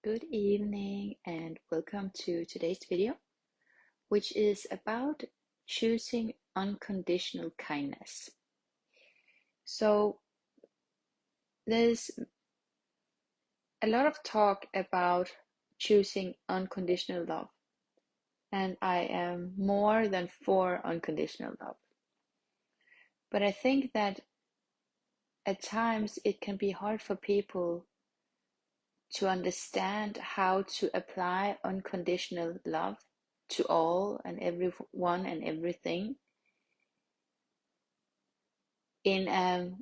Good evening and welcome to today's video, which is about choosing unconditional kindness. So, there's a lot of talk about choosing unconditional love, and I am more than for unconditional love. But I think that at times it can be hard for people to understand how to apply unconditional love to all and everyone and everything in a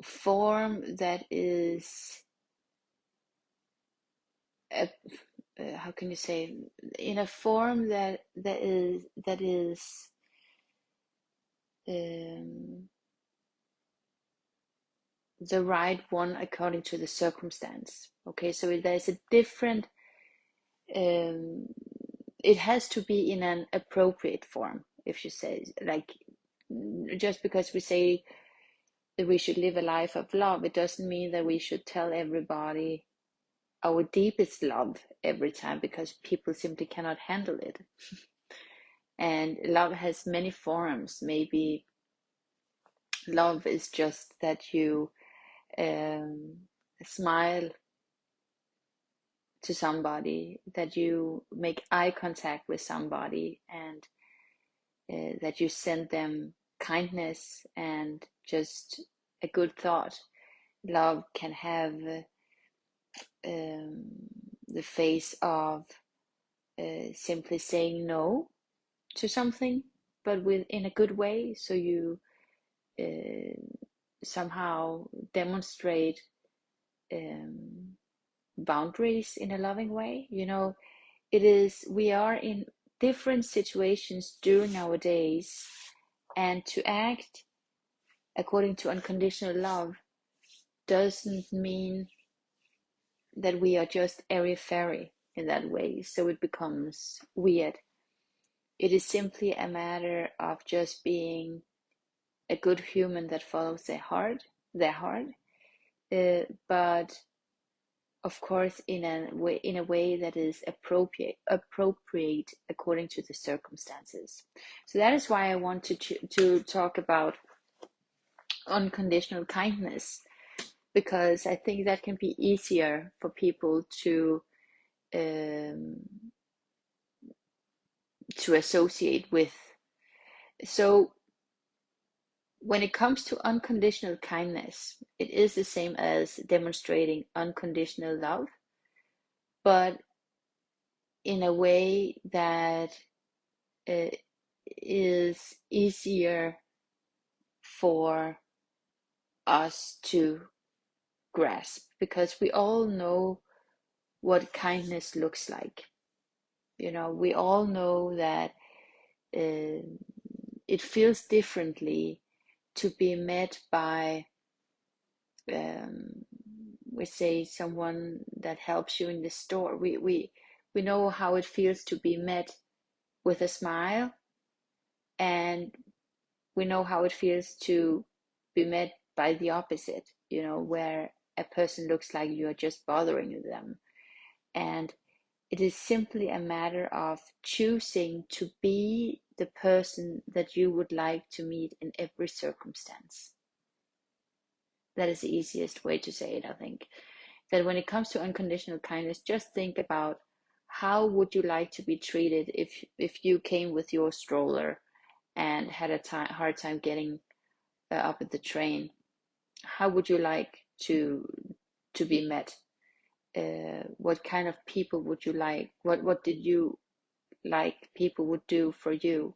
form that is a, how can you say, in a form that is um, the right one according to the circumstance. Okay, so there's a different um, it has to be in an appropriate form. If you say, like, just because we say that we should live a life of love, it doesn't mean that we should tell everybody our deepest love every time, because people simply cannot handle it. And love has many forms. Maybe love is just that you um, smile to somebody, that you make eye contact with somebody, and that you send them kindness and just a good thought. Love can have um, the face of simply saying no to something, but in a good way. So you uh, somehow demonstrate um, boundaries in a loving way. We are in different situations during our days, and to act according to unconditional love doesn't mean that we are just airy fairy in that way, so it becomes weird. It is simply a matter of just being a good human that follows their heart, but of course in a way that is appropriate according to the circumstances. So that is why I want to talk about unconditional kindness, because I think that can be easier for people um, to associate with. So when it comes to unconditional kindness, it is the same as demonstrating unconditional love, but in a way that uh, is easier for us to grasp, because we all know what kindness looks like. We all know that uh, it feels differently to be met by, um, we say, someone that helps you in the store. We know how it feels to be met with a smile, and we know how it feels to be met by the opposite, where a person looks like you're just bothering them. And it is simply a matter of choosing to be the person that you would like to meet in every circumstance. That is the easiest way to say it, I think. That when it comes to unconditional kindness, just think about how would you like to be treated if you came with your stroller and had a hard time getting up at the train. How would you like to be met? What kind of people would you like? What did you like people would do for you?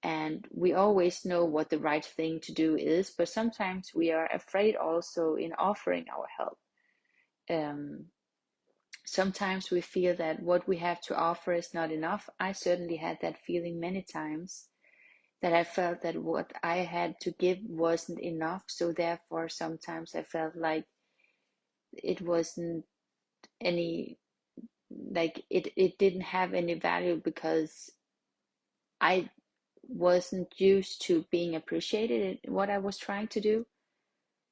And we always know what the right thing to do is, but sometimes we are afraid also in offering our help. Um, Sometimes we feel that what we have to offer is not enough. I certainly had that feeling many times, that I felt that what I had to give wasn't enough. So therefore, sometimes I felt like it wasn't any, like it didn't have any value, because I wasn't used to being appreciated in what I was trying to do.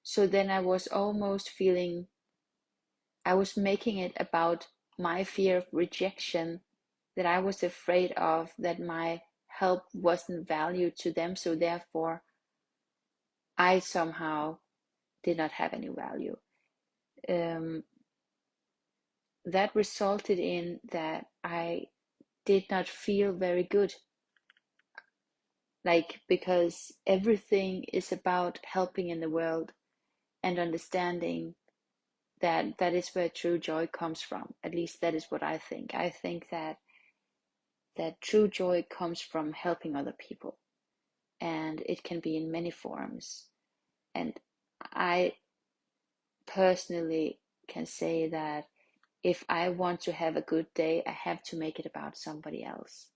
So then I was almost feeling I was making it about my fear of rejection, that I was afraid of, that my help wasn't valued to them, so therefore I somehow did not have any value. That resulted in that I did not feel very good, like, because everything is about helping in the world and understanding that that is where true joy comes from. At least that is what I think. I think that true joy comes from helping other people, and it can be in many forms. And I personally can say that if I want to have a good day, I have to make it about somebody else.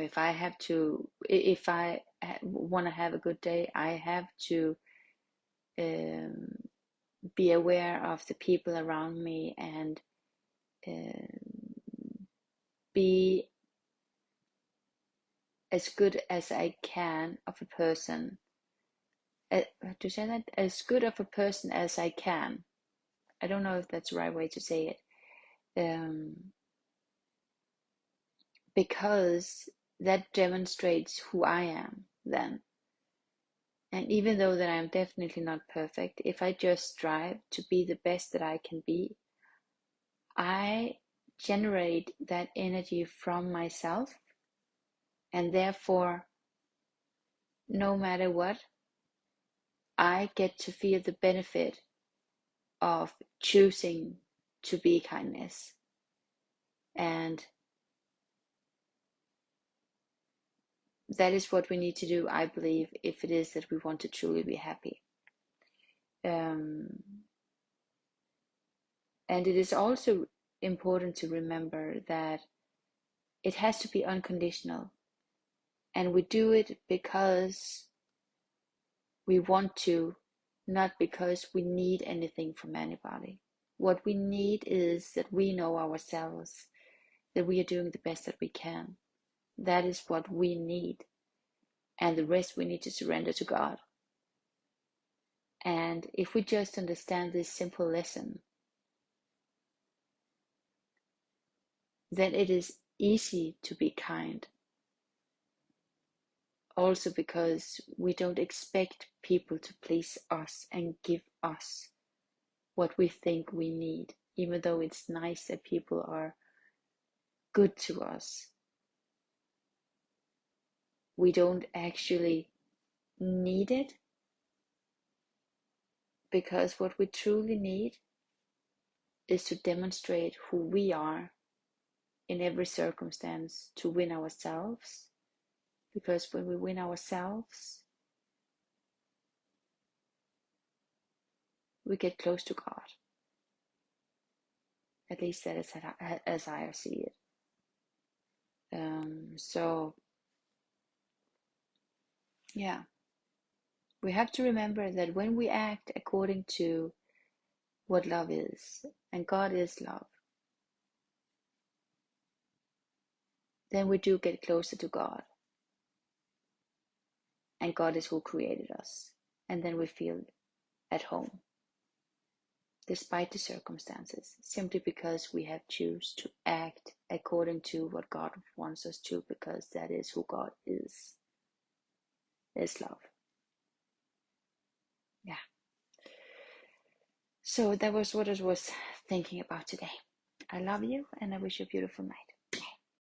If I have to, if I want to have a good day, I have to um, be aware of the people around me, and be as good as I can of a person. To say that, as good of a person as I can. I don't know if that's the right way to say it. Because that demonstrates who I am then. And even though that I'm definitely not perfect, if I just strive to be the best that I can be, I generate that energy from myself, and therefore, no matter what, I get to feel the benefit of choosing to be kindness. And that is what we need to do, I believe, if it is that we want to truly be happy. And it is also important to remember that it has to be unconditional. And we do it because we want to, not because we need anything from anybody. What we need is that we know ourselves, that we are doing the best that we can. That is what we need. And the rest we need to surrender to God. And if we just understand this simple lesson, then it is easy to be kind. Also because we don't expect people to please us and give us what we think we need, even though it's nice that people are good to us. We don't actually need it, because what we truly need is to demonstrate who we are in every circumstance, to win ourselves. Because when we win ourselves, we get close to God. At least that is as I see it. So yeah, we have to remember that when we act according to what love is, and God is love, then we do get closer to God. And God is who created us. And then we feel at home, despite the circumstances, simply because we have chosen to act according to what God wants us to, because that is who God is love. Yeah. So that was what I was thinking about today. I love you, and I wish you a beautiful night.